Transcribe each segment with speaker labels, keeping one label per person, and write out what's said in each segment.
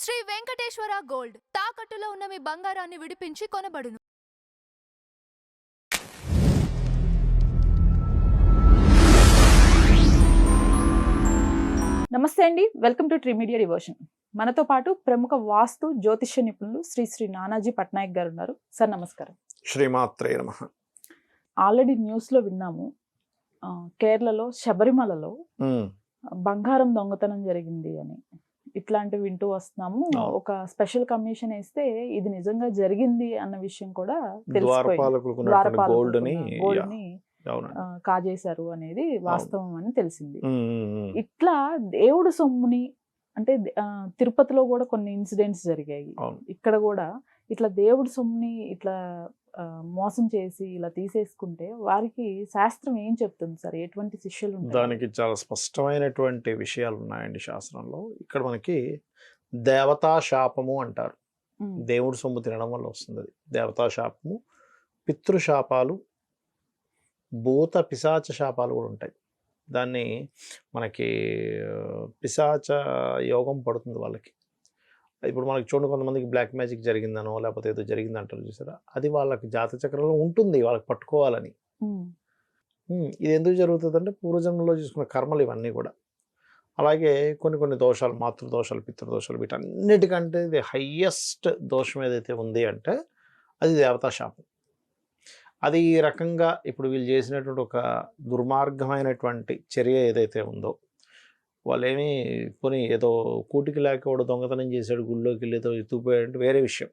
Speaker 1: Shri Venkateswara gold తాకట్టులో ఉన్న మీ బంగారాన్ని విడిపించి కొనబడును.
Speaker 2: నమస్తే అండి, వెల్కమ్ టు ట్రిమీడియా డివోషన్. మనతో పాటు ప్రముఖ వాస్తు జ్యోతిష్య నిపుణులు శ్రీ నానాజీ పట్నాయక్ గారు ఉన్నారు. సార్ నమస్కారం.
Speaker 3: శ్రీమాత్రే నమః.
Speaker 2: ఆల్రెడీ న్యూస్ లో విన్నాము, కేరళలో శబరిమలలో బంగారం దొంగతనం జరిగింది అని. ఇట్లాంటివి వింటూ వస్తున్నాము. ఒక స్పెషల్ కమిషన్ వేస్తే ఇది నిజంగా జరిగింది అన్న విషయం కూడా తెలిసిపోయింది. గోల్డ్ ని కాజేశారు అనేది వాస్తవం అని తెలిసింది. ఇట్లా దేవుడు సొమ్ముని అంటే తిరుపతిలో కూడా కొన్ని ఇన్సిడెంట్స్ జరిగాయి. ఇక్కడ కూడా ఇట్లా దేవుడి సొమ్ముని ఇట్లా మోసం చేసి ఇలా తీసేసుకుంటే వారికి శాస్త్రం ఏం చెప్తుంది సార్? ఎటువంటి శిక్షలు ఉంటాయి?
Speaker 3: దానికి చాలా స్పష్టమైనటువంటి విషయాలు ఉన్నాయండి శాస్త్రంలో. ఇక్కడ మనకి దేవతా శాపము అంటారు. దేవుడి సొమ్ము తినడం వల్ల వస్తుంది అది దేవతా శాపము. పితృశాపాలు, భూత పిశాచ శాపాలు కూడా ఉంటాయి. దాన్ని మనకి పిశాచ యోగం పడుతుంది వాళ్ళకి. ఇప్పుడు మనకి చూడండి, కొంతమందికి బ్లాక్ మ్యాజిక్ జరిగిందనో లేకపోతే ఏదో జరిగింది అంటారు చూసారా, అది వాళ్ళకి జాతక చక్రంలో ఉంటుంది, వాళ్ళకి పట్టుకోవాలని. ఇది ఎందుకు జరుగుతుంది అంటే పూర్వజన్మలో చూసుకున్న కర్మలు ఇవన్నీ కూడా. అలాగే కొన్ని కొన్ని దోషాలు, మాతృదోషాలు, పితృదోషాలు, వీటన్నిటికంటే ఇది హయ్యెస్ట్ దోషం ఏదైతే ఉంది అంటే అది దేవతా శాపం. అది ఈ రకంగా ఇప్పుడు వీళ్ళు చేసినటువంటి ఒక దుర్మార్గమైనటువంటి చర్య ఏదైతే ఉందో, వాళ్ళేమీ కొని ఏదో కూటికి లేక వాడు దొంగతనం చేశాడు, గుళ్ళోకి వెళ్ళి ఏదో ఎత్తుకుపోయాడంటే వేరే విషయం.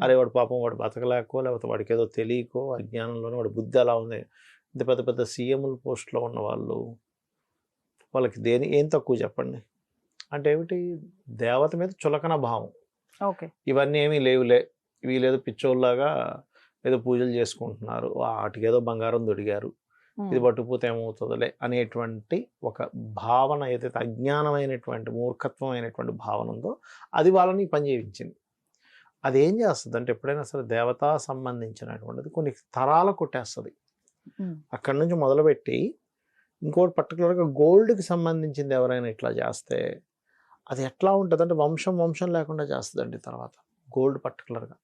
Speaker 3: అరే వాడు పాపం వాడు బతకలేకో లేకపోతే వాడికి ఏదో తెలియకో అజ్ఞానంలోనే వాడి బుద్ధి అలా ఉంది. ఇంత పెద్ద పెద్ద సీఎంల పోస్టులో ఉన్న వాళ్ళు, వాళ్ళకి ఏం తక్కువ చెప్పండి అంటే ఏమిటి? దేవత మీద చులకన భావం. ఇవన్నీ ఏమీ లేవులే, వీళ్ళేదో పిచ్చోళ్ళలాగా ఏదో పూజలు చేసుకుంటున్నారు, వాటికి ఏదో బంగారం దొడిగారు, ఇది పట్టుకుపోతే ఏమవుతుందిలే అనేటువంటి ఒక భావన ఏదైతే అజ్ఞానమైనటువంటి మూర్ఖత్వమైనటువంటి భావన ఉందో అది వాళ్ళని పని చేయించింది. అది ఏం చేస్తుంది అంటే ఎప్పుడైనా సరే దేవతా సంబంధించినటువంటిది కొన్ని తరాల కొట్టేస్తుంది. అక్కడి నుంచి మొదలుపెట్టి ఇంకోటి పర్టికులర్గా గోల్డ్కి సంబంధించింది ఎవరైనా ఇట్లా చేస్తే అది ఎట్లా ఉంటుంది అంటే వంశం లేకుండా చేస్తుందండి తర్వాత గోల్డ్ పర్టికులర్గా.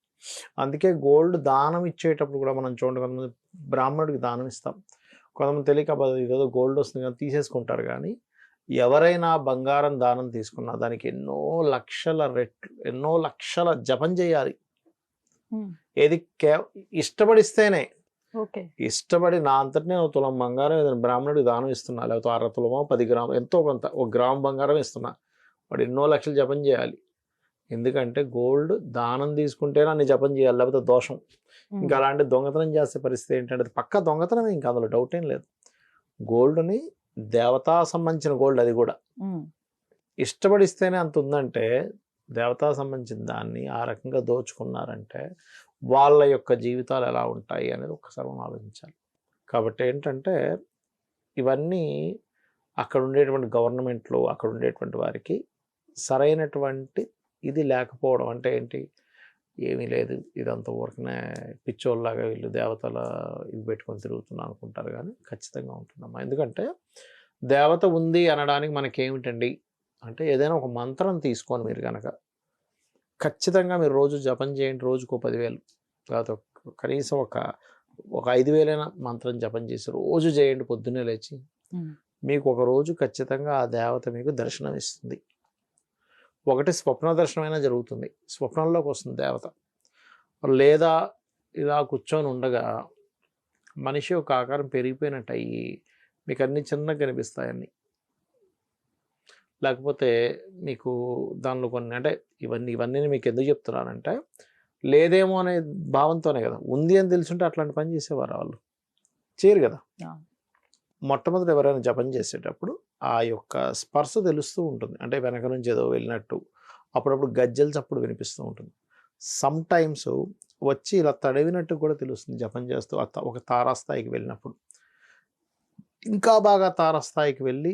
Speaker 3: అందుకే గోల్డ్ దానం ఇచ్చేటప్పుడు కూడా మనం చూడండి, కొంతమంది బ్రాహ్మణుడికి దానం ఇస్తాం, కొంతమంది తెలియక ఇదేదో గోల్డ్ వస్తుంది కానీ తీసేసుకుంటారు. కానీ ఎవరైనా బంగారం దానం తీసుకున్నా దానికి ఎన్నో లక్షల జపం చేయాలి. ఏది ఇష్టపడిస్తేనే, ఇష్టపడి నా అంతటి నేను తులం బంగారం ఏదైనా బ్రాహ్మణుడికి దానం ఇస్తున్నా, లేకపోతే 6 తులమో 10 గ్రాములు ఎంతో కొంత 1 గ్రాము బంగారం ఇస్తున్నా, వాడు ఎన్నో లక్షలు జపం చేయాలి. ఎందుకంటే గోల్డ్ దానం తీసుకుంటేనే అన్ని జపం చేయాలి, లేకపోతే దోషం. ఇంకా అలాంటి దొంగతనం చేసే పరిస్థితి ఏంటంటే అది పక్క దొంగతనమే, ఇంకా అందులో డౌట్ ఏం లేదు. గోల్డ్ని దేవతా సంబంధించిన గోల్డ్, అది కూడా ఇష్టపడిస్తేనే అంత ఉందంటే దేవతా సంబంధించిన దాన్ని ఆ రకంగా దోచుకున్నారంటే వాళ్ళ యొక్క జీవితాలు ఎలా ఉంటాయి అనేది ఒక్కసారి మనం ఆలోచించాలి. కాబట్టి ఏంటంటే ఇవన్నీ అక్కడ ఉండేటువంటి గవర్నమెంట్లో అక్కడ ఉండేటువంటి వారికి సరైనటువంటి ఇది లేకపోవడం. అంటే ఏంటి? ఏమీ లేదు, ఇదంతా ఊరికనే పిచ్చోళ్ళలాగా వీళ్ళు దేవతల ఇవి పెట్టుకొని తిరుగుతున్నా అనుకుంటారు. కానీ ఖచ్చితంగా ఉంటుందమ్మా. ఎందుకంటే దేవత ఉంది అనడానికి మనకేమిటండి అంటే ఏదైనా ఒక మంత్రం తీసుకొని మీరు కనుక ఖచ్చితంగా మీరు రోజు జపం చేయండి. రోజుకో 10,000 లేకపోతే కనీసం ఒక 5,000 మంత్రం జపం చేసి రోజు చేయండి పొద్దున్నే లేచి. మీకు ఒక రోజు ఖచ్చితంగా ఆ దేవత మీకు దర్శనం ఇస్తుంది. ఒకటి స్వప్న దర్శనమైనా జరుగుతుంది, స్వప్నంలోకి వస్తుంది దేవత. లేదా ఇలా కూర్చొని ఉండగా మనిషి ఒక ఆకారం పెరిగిపోయినట్టు అయ్యి మీకు అన్ని చిన్నగా కనిపిస్తాయన్నీ. లేకపోతే మీకు దానిలో కొన్ని అంటే ఇవన్నీ మీకు ఎందుకు చెప్తున్నానంటే లేదేమో అనే భావంతోనే కదా. ఉంది అని తెలుసుంటే అట్లాంటి పని చేసేవారు వాళ్ళు చేయరు కదా. మొట్టమొదటి ఎవరైనా జపం చేసేటప్పుడు ఆ యొక్క స్పర్శ తెలుస్తూ ఉంటుంది. అంటే వెనక నుంచి ఏదో వెళ్ళినట్టు అప్పుడప్పుడు గజ్జల చప్పుడు వినిపిస్తూ ఉంటుంది. సమ్ టైమ్స్ వచ్చి ఇలా తడవినట్టు కూడా తెలుస్తుంది జపం చేస్తూ. ఒక తారాస్థాయికి వెళ్ళినప్పుడు, ఇంకా బాగా తారాస్థాయికి వెళ్ళి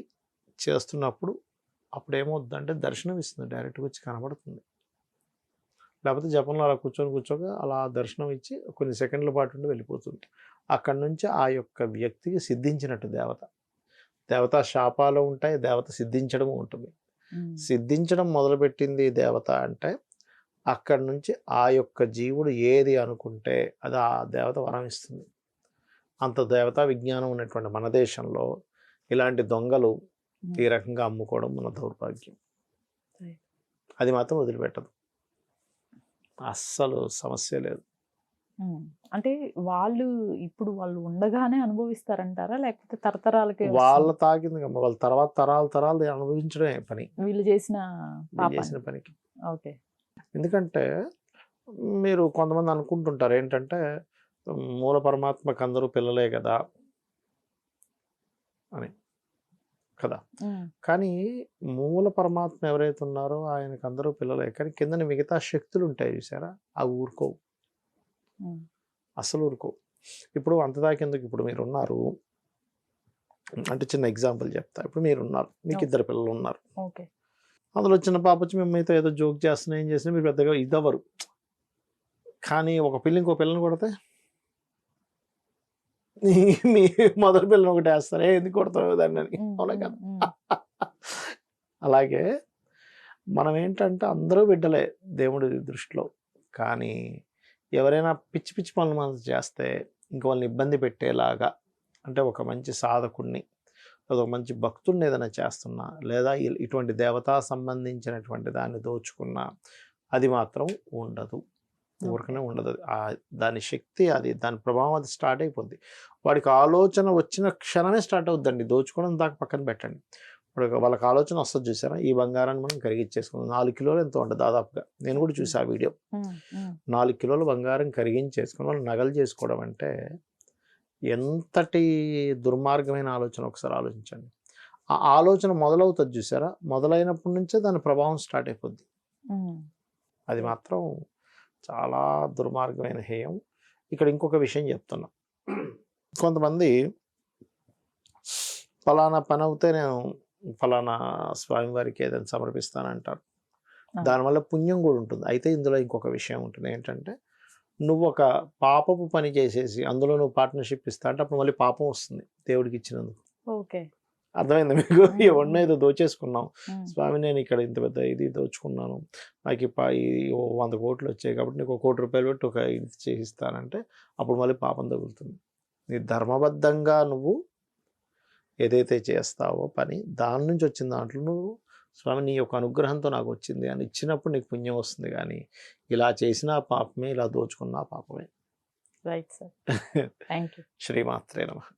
Speaker 3: చేస్తున్నప్పుడు అప్పుడు ఏమవుతుందంటే దర్శనం ఇస్తుంది, డైరెక్ట్గా వచ్చి కనబడుతుంది. లేకపోతే జపంలో అలా కూర్చోక అలా దర్శనం ఇచ్చి కొన్ని సెకండ్ల పాటు ఉండి వెళ్ళిపోతుంది. అక్కడి నుంచి ఆ యొక్క వ్యక్తికి సిద్ధించినట్టు దేవతా శాపాలు ఉంటాయి, దేవత సిద్ధించడము ఉంటుంది. సిద్ధించడం మొదలుపెట్టింది దేవత అంటే అక్కడి నుంచి ఆ యొక్క జీవుడు ఏది అనుకుంటే అది ఆ దేవత వరం ఇస్తుంది. అంత దేవతా విజ్ఞానం ఉన్నటువంటి మన దేశంలో ఇలాంటి దొంగలు ఈ రకంగా అమ్ముకోవడం మన దౌర్భాగ్యం. అది మాత్రం వదిలిపెట్టదు, అస్సలు సమస్య లేదు.
Speaker 2: అంటే ఇప్పుడు వాళ్ళు ఉండగానే అనుభవిస్తారంటారా, లేకపోతే తరతరాలకి
Speaker 3: వాళ్ళ తాకింది వాళ్ళ తర్వాత తరాలు అనుభవించడమే పని
Speaker 2: వీళ్ళు చేసిన
Speaker 3: పనికి.
Speaker 2: ఓకే.
Speaker 3: ఎందుకంటే మీరు కొంతమంది అనుకుంటుంటారు ఏంటంటే మూల పరమాత్మకు అందరూ పిల్లలే కదా అని కదా, కానీ మూల పరమాత్మ ఎవరైతే ఉన్నారో ఆయనకు అందరూ పిల్లలే, కానీ కింద మిగతా శక్తులు ఉంటాయి చూసారా, అవి ఊరుకోవు, అసలు ఊరుకోవు. ఇప్పుడు అంతదాకెందుకు, ఇప్పుడు మీరు ఉన్నారు అంటే చిన్న ఎగ్జాంపుల్ చెప్తా. ఇప్పుడు మీరు ఉన్నారు, మీకు 2 పిల్లలు ఉన్నారు, అందులో చిన్న పాప వచ్చి మేము మీతో ఏదో జోక్ చేస్తున్నా ఏం చేసినా మీరు పెద్దగా ఇదవ్వరు. కానీ ఒక పిల్ల ఇంకో పిల్లని కొడితే మీ మొదటి పిల్లని ఒకటి వేస్తారే, ఎందుకు కొడతావు దాన్ని అని, అవునా కదా. అలాగే మనం ఏంటంటే అందరూ బిడ్డలే దేవుడి దృష్టిలో, కానీ ఎవరైనా పిచ్చి పిచ్చి పనులు మనం చేస్తే ఇంక వాళ్ళని ఇబ్బంది పెట్టేలాగా, అంటే ఒక మంచి సాధకుడిని ఒక మంచి భక్తుడిని ఏదైనా చేస్తున్నా, లేదా ఇటువంటి దేవతా సంబంధించినటువంటి దాన్ని దోచుకున్నా అది మాత్రం ఉండదు, ఊరికనే ఉండదు. దాని శక్తి, అది దాని ప్రభావం అది స్టార్ట్ అయిపోద్ది. వాడికి ఆలోచన వచ్చిన క్షణమే స్టార్ట్ అవుద్దండి. దోచుకోవడం దాకా పక్కన పెట్టండి. ఇప్పుడు వాళ్ళకి ఆలోచన వస్తుంది చూసారా, ఈ బంగారాన్ని మనం కరిగించేసుకుందాం, 4 కిలోలు ఎంతో ఉంటుంది దాదాపుగా, నేను కూడా చూసా ఆ వీడియో. 4 కిలోల బంగారం కరిగించేసుకుని వాళ్ళు నగలు చేసుకోవడం అంటే ఎంతటి దుర్మార్గమైన ఆలోచన ఒకసారి ఆలోచించండి. ఆ ఆలోచన మొదలవుతుంది చూసారా, మొదలైనప్పటి నుంచే దాని ప్రభావం స్టార్ట్ అయిపోద్ది. అది మాత్రం చాలా దుర్మార్గమైన హేయం. ఇక్కడ ఇంకొక విషయం చెప్తున్నా, కొంతమంది ఫలానా పని అవుతే నేను ఫలానా స్వామివారికి ఏదైనా సమర్పిస్తానంటారు, దానివల్ల పుణ్యం కూడా ఉంటుంది. అయితే ఇందులో ఇంకొక విషయం ఉంటుంది ఏంటంటే, నువ్వు ఒక పాపపు పని చేసేసి అందులో నువ్వు పార్ట్నర్షిప్ ఇస్తా అంటే అప్పుడు మళ్ళీ పాపం వస్తుంది దేవుడికి ఇచ్చినందుకు.
Speaker 2: ఓకే,
Speaker 3: అర్థమైంది మీకు? ఎవరినో ఏదో దోచేసుకున్నాం, స్వామి నేను ఇక్కడ ఇంత పెద్ద ఇది దోచుకున్నాను, నాకు 100 కోట్లు వచ్చాయి కాబట్టి నీకు 1 కోటి రూపాయలు పెట్టి ఒక ఇది చేయిస్తానంటే అప్పుడు మళ్ళీ పాపం తగులుతుంది. నీ ధర్మబద్ధంగా నువ్వు ఏదైతే చేస్తావో పని, దాని నుంచి వచ్చిన దాంట్లో నువ్వు స్వామి నీ యొక్క అనుగ్రహంతో నాకు వచ్చింది అని ఇచ్చినప్పుడు నీకు పుణ్యం వస్తుంది. కానీ ఇలా చేసిన పాపమే, ఇలా దోచుకున్న పాపమే.
Speaker 2: Right sir, thank you.
Speaker 3: శ్రీమాత్రే నమః.